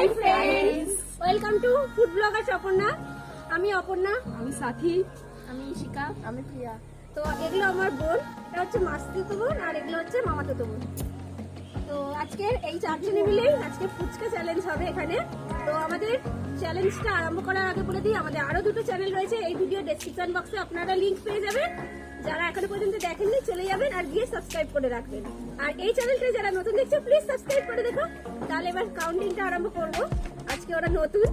Hi friends, welcome to food blogger Aparna. আমি অপর্ণা, আমি সাথী, আমি শিকা, আমি প্রিয়া। তো এগুলো আমার বোন, এটা হচ্ছে মাসিতো বোন আর এগুলো হচ্ছে মামাতো বোন। তো আজকে এই চারজনে মিলেই আজকে ফুচকা চ্যালেঞ্জ হবে এখানে। তো আমাদের চ্যালেঞ্জটা আরম্ভ করার আগে বলে দিই, আমাদের আরো দুটো চ্যানেল রয়েছে। এই ভিডিও ডেসক্রিপশন বক্সে আপনারা লিংক পেয়ে যাবেন। যারা এখনো পর্যন্ত দেখেননি চলে যাবেন আর গিয়ে সাবস্ক্রাইব করে রাখবেন। আর এই চ্যানেলটা যারা নতুন দেখছে প্লিজ সাবস্ক্রাইব করে দেখো। তাহলে এবার কাউন্টিংটা আরম্ভ করবো। আজকে ওরা নতুন,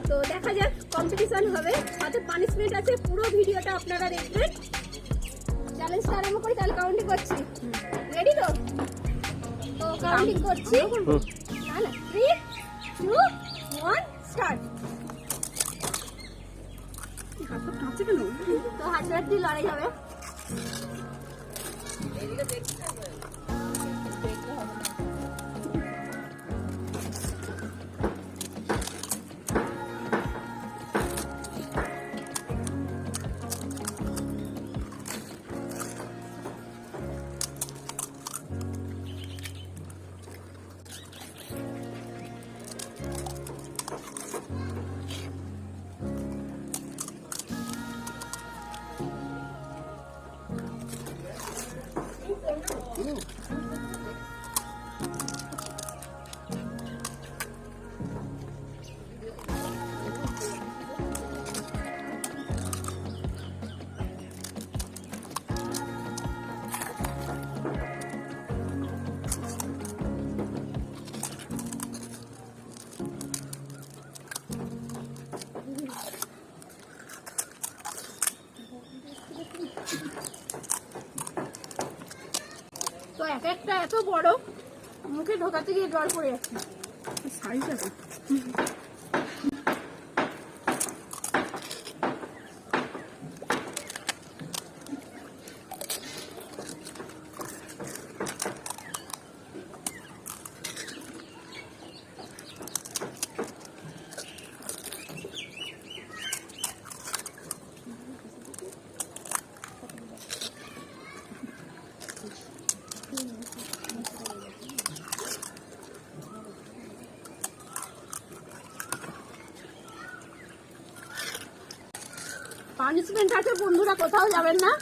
তো দেখা যাক। কম্পিটিশন হবে, সাথে পানিশমেন্ট আছে। পুরো ভিডিওটা আপনারা দেখবেন। চ্যালেঞ্জটা আরম্ভ করি, তাহলে কাউন্টিং করছি। রেডি তো? তো কাউন্টিং করছি। না না, 3, 2, 1 স্টার্ট। তো হাত দিয়ে লড়াই হবে। তো এক একটা এত বড়, মুখে ঢোকাতে গিয়ে জল পড়ে যাচ্ছে। সাইজ আছে। পানিশমেন্ট আছে বন্ধুরা, কোথাও যাবেন না।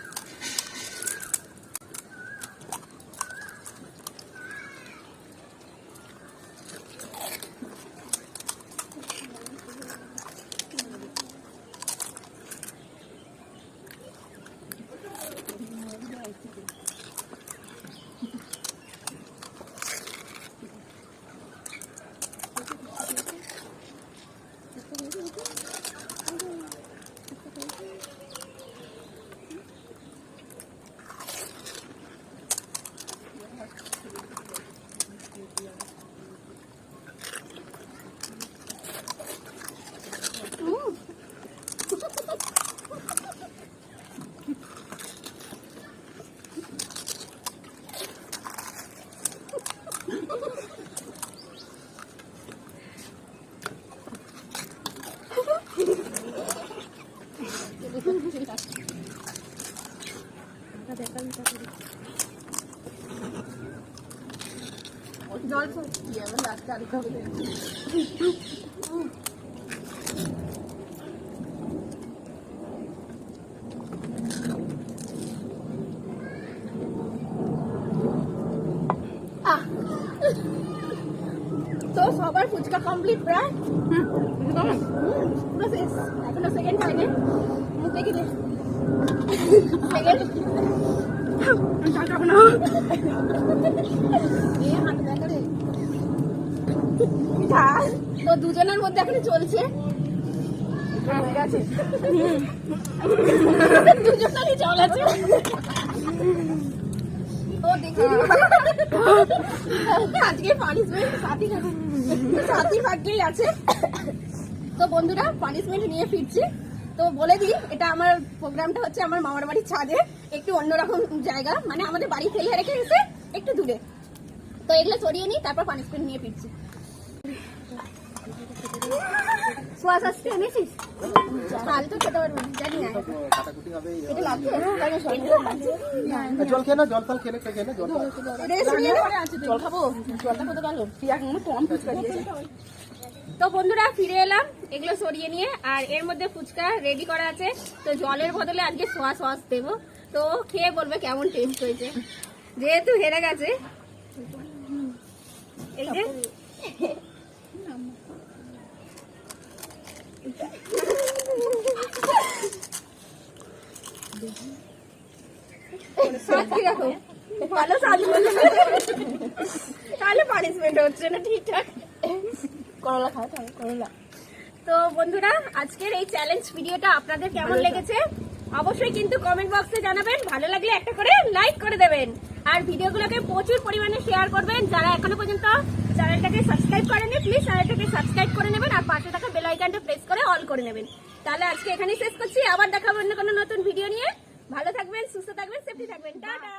জল তো সবার ফুচকা কমপ্লিট প্রায়। পুরো শেষ, এখনো সেকেন্ড হয়নি। মুখ দেখি দে সেকেন্ড। তো দুজনের মধ্যে এখন চলছে, দুজনেরই জল আছে। তো দেখি আজকে পানিশমেন্ট সাথী ভাগ্যেই আছে। তো বন্ধুরা, পানিশমেন্ট নিয়ে ফিরছি। তো বলে দিই, এটা আমার প্রোগ্রামটা হচ্ছে আমার মামার বাড়ির ছাদে, একটু অন্যরকম জায়গা, মানে আমাদের বাড়ি ফেলে রেখে এসে একটু দূরে। তো এগুলো সরিয়ে নিই, তারপর পানিশমেন্ট নিয়ে ফিরছি। সোয়াস আসছে এনেছিস? তাহলে তো খেতে পারবো না, জানি না। কাটাকুটি হবে। এটা লাগছে? জল খেয়ে না, জল ফল খেলে খেয়ে না, জল ফল। জল খাবো, জলটা কোথায় গেল? পিয়াক মনে টম ফুচকা দিয়েছে। তো বন্ধুরা ফিরে এলাম এগুলো সরিয়ে নিয়ে, আর এর মধ্যে ফুচকা রেডি করা আছে। তো জলের বদলে আজকে সোয়া সস দেবো, তো খেয়ে বলবে কেমন টেস্ট হয়েছে, যেহেতু হেরে গেছে। এই যে স্বাদ কিরকম? ভালো স্বাদ বললে তাহলে পানিশমেন্ট হচ্ছে না ঠিকঠাক। করলা খাও তাহলে, করলা। তো বন্ধুরা আজকের এই চ্যালেঞ্জ ভিডিওটা আপনাদের কেমন লেগেছে অবশ্যই কিন্তু কমেন্ট বক্সে জানাবেন। ভালো লাগলে একটা করে লাইক করে দেবেন, আর ভিডিওগুলোকে প্রচুর পরিমাণে শেয়ার করবেন। যারা এখনো পর্যন্ত চ্যানেলটাকে সাবস্ক্রাইব করেনি প্লিজ চ্যানেলটাকে সাবস্ক্রাইব করে নেবেন, আর পাশে থাকা বেল আইকনটা প্রেস করে অল করে নেবেন। তাহলে আজকে এখানেই শেষ করছি, আবার দেখাবো অন্য কোনো নতুন ভিডিও নিয়ে। ভালো থাকবেন, সুস্থ থাকবেন, সেফটি থাকবেন, টাটা।